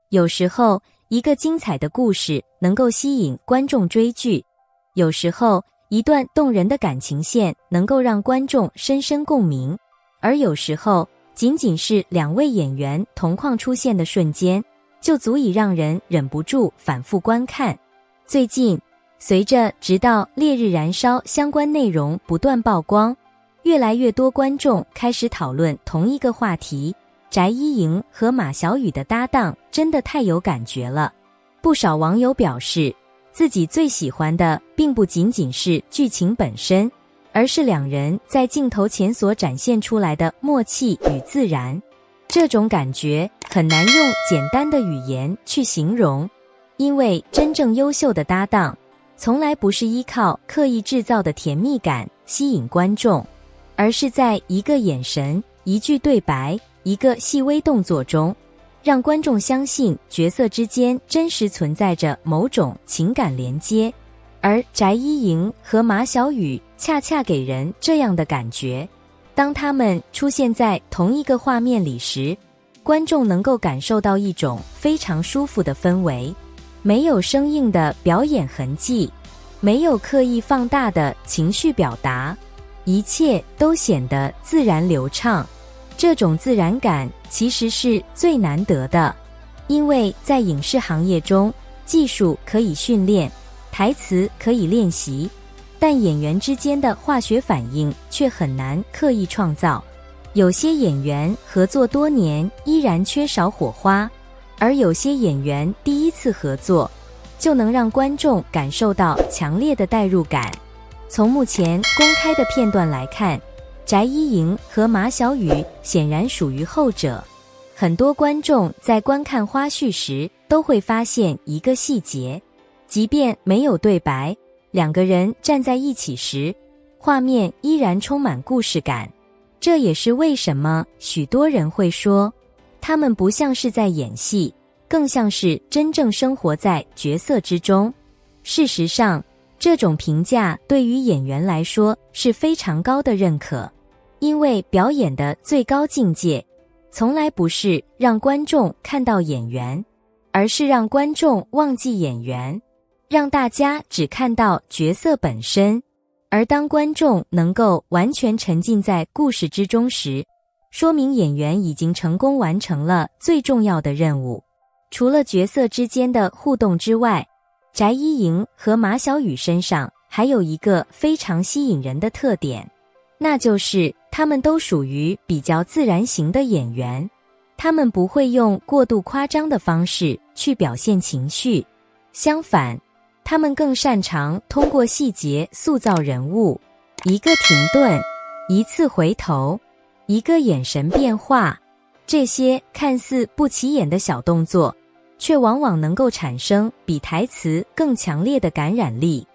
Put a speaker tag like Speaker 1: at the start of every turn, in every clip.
Speaker 1: 有时候，一个精彩的故事能够吸引观众追剧；有时候，一段动人的感情线能够让观众深深共鸣；而有时候，仅仅是两位演员同框出现的瞬间，就足以让人忍不住反复观看。最近，随着直到烈日燃烧相关内容不断曝光，越来越多观众开始讨论同一个话题：翟依莹和马小雨的搭档真的太有感觉了。不少网友表示，自己最喜欢的并不仅仅是剧情本身，而是两人在镜头前所展现出来的默契与自然。这种感觉很难用简单的语言去形容，因为真正优秀的搭档从来不是依靠刻意制造的甜蜜感吸引观众，而是在一个眼神、一句对白、一个细微动作中，让观众相信角色之间真实存在着某种情感连接。而翟依莹和马小雨恰恰给人这样的感觉，当他们出现在同一个画面里时，观众能够感受到一种非常舒服的氛围，没有生硬的表演痕迹，没有刻意放大的情绪表达，一切都显得自然流畅。这种自然感其实是最难得的，因为在影视行业中，技术可以训练，台词可以练习，但演员之间的化学反应却很难刻意创造。有些演员合作多年依然缺少火花，而有些演员第一次合作就能让观众感受到强烈的代入感。从目前公开的片段来看，翟依莹和马小雨显然属于后者。很多观众在观看花絮时都会发现一个细节，即便没有对白，两个人站在一起时，画面依然充满故事感。这也是为什么许多人会说，他们不像是在演戏，更像是真正生活在角色之中。事实上，这种评价对于演员来说是非常高的认可，因为表演的最高境界，从来不是让观众看到演员，而是让观众忘记演员，让大家只看到角色本身。而当观众能够完全沉浸在故事之中时，说明演员已经成功完成了最重要的任务。除了角色之间的互动之外，翟依莹和马小雨身上还有一个非常吸引人的特点，那就是他们都属于比较自然型的演员，他们不会用过度夸张的方式去表现情绪，相反，他们更擅长通过细节塑造人物。一个停顿，一次回头，一个眼神变化，这些看似不起眼的小动作，却往往能够产生比台词更强烈的感染力。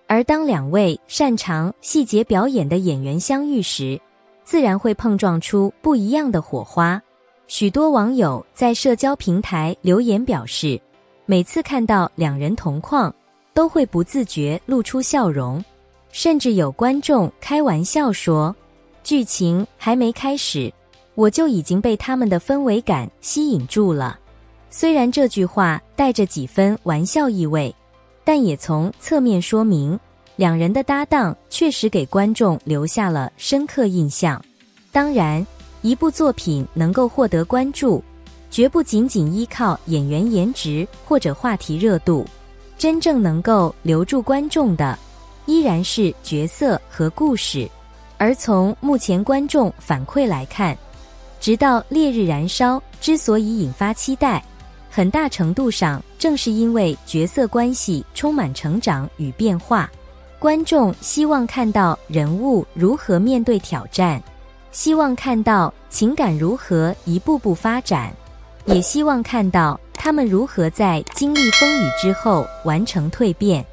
Speaker 1: 而当两位擅长细节表演的演员相遇时，自然会碰撞出不一样的火花。许多网友在社交平台留言表示，每次看到两人同框，都会不自觉露出笑容，甚至有观众开玩笑说，剧情还没开始，我就已经被他们的氛围感吸引住了。虽然这句话带着几分玩笑意味，但也从侧面说明，两人的搭档确实给观众留下了深刻印象。当然，一部作品能够获得关注，绝不仅仅依靠演员颜值或者话题热度，真正能够留住观众的，依然是角色和故事。而从目前观众反馈来看，直到烈日燃烧之所以引发期待，很大程度上正是因为角色关系充满成长与变化。观众希望看到人物如何面对挑战，希望看到情感如何一步步发展，也希望看到他们如何在经历风雨之后完成蜕变。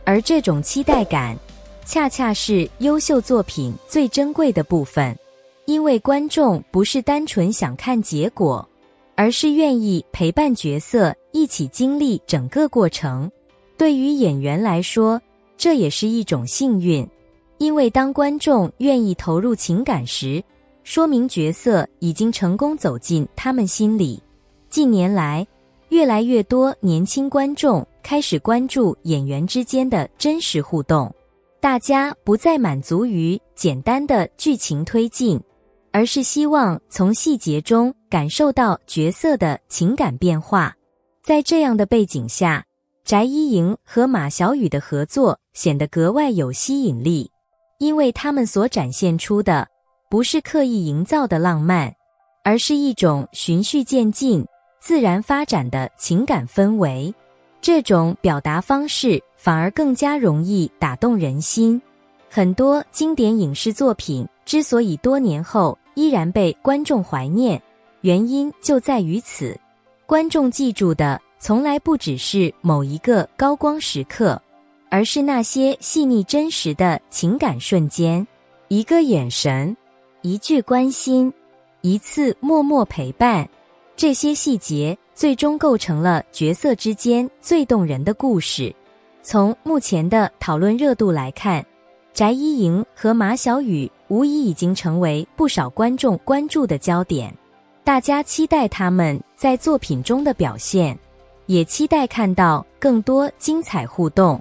Speaker 1: 而这种期待感，恰恰是优秀作品最珍贵的部分，因为观众不是单纯想看结果，而是愿意陪伴角色一起经历整个过程。对于演员来说，这也是一种幸运，因为当观众愿意投入情感时，说明角色已经成功走进他们心里。近年来，越来越多年轻观众开始关注演员之间的真实互动，大家不再满足于简单的剧情推进，而是希望从细节中感受到角色的情感变化。在这样的背景下，翟依莹和马小雨的合作显得格外有吸引力，因为他们所展现出的不是刻意营造的浪漫，而是一种循序渐进、自然发展的情感氛围。这种表达方式反而更加容易打动人心。很多经典影视作品之所以多年后依然被观众怀念，原因就在于此。观众记住的从来不只是某一个高光时刻，而是那些细腻真实的情感瞬间，一个眼神，一句关心，一次默默陪伴。这些细节最终构成了角色之间最动人的故事。从目前的讨论热度来看，翟依莹和马小雨无疑已经成为不少观众关注的焦点。大家期待他们在作品中的表现，也期待看到更多精彩互动。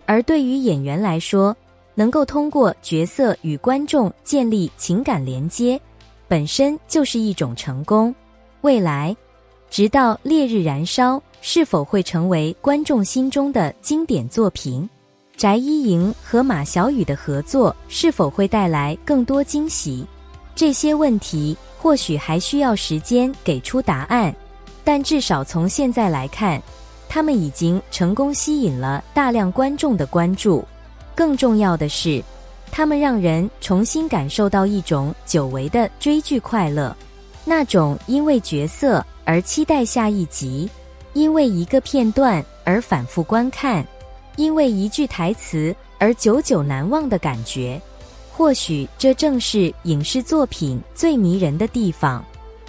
Speaker 1: 而对于演员来说，能够通过角色与观众建立情感连接，本身就是一种成功。未来，直到烈日燃烧是否会成为观众心中的经典作品？翟依莹和马小雨的合作是否会带来更多惊喜？这些问题或许还需要时间给出答案，但至少从现在来看，他们已经成功吸引了大量观众的关注。更重要的是，他们让人重新感受到一种久违的追剧快乐，那种因为角色而期待下一集，因为一个片段而反复观看，因为一句台词而久久难忘的感觉。或许这正是影视作品最迷人的地方，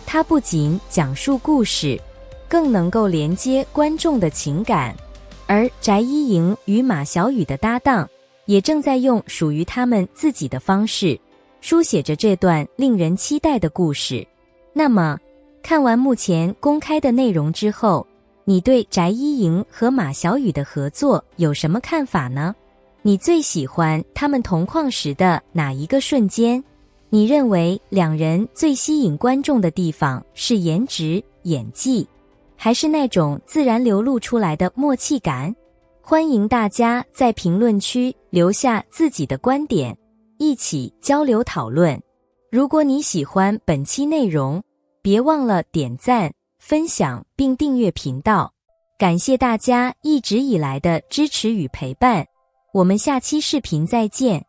Speaker 1: 它不仅讲述故事，更能够连接观众的情感。而翟依莹与马小雨的搭档，也正在用属于他们自己的方式，书写着这段令人期待的故事。那么，看完目前公开的内容之后，你对翟依莹和马小雨的合作有什么看法呢？你最喜欢他们同框时的哪一个瞬间？你认为两人最吸引观众的地方是颜值、演技，还是那种自然流露出来的默契感？欢迎大家在评论区留下自己的观点，一起交流讨论。如果你喜欢本期内容，别忘了点赞、分享并订阅频道。感谢大家一直以来的支持与陪伴，我们下期视频再见。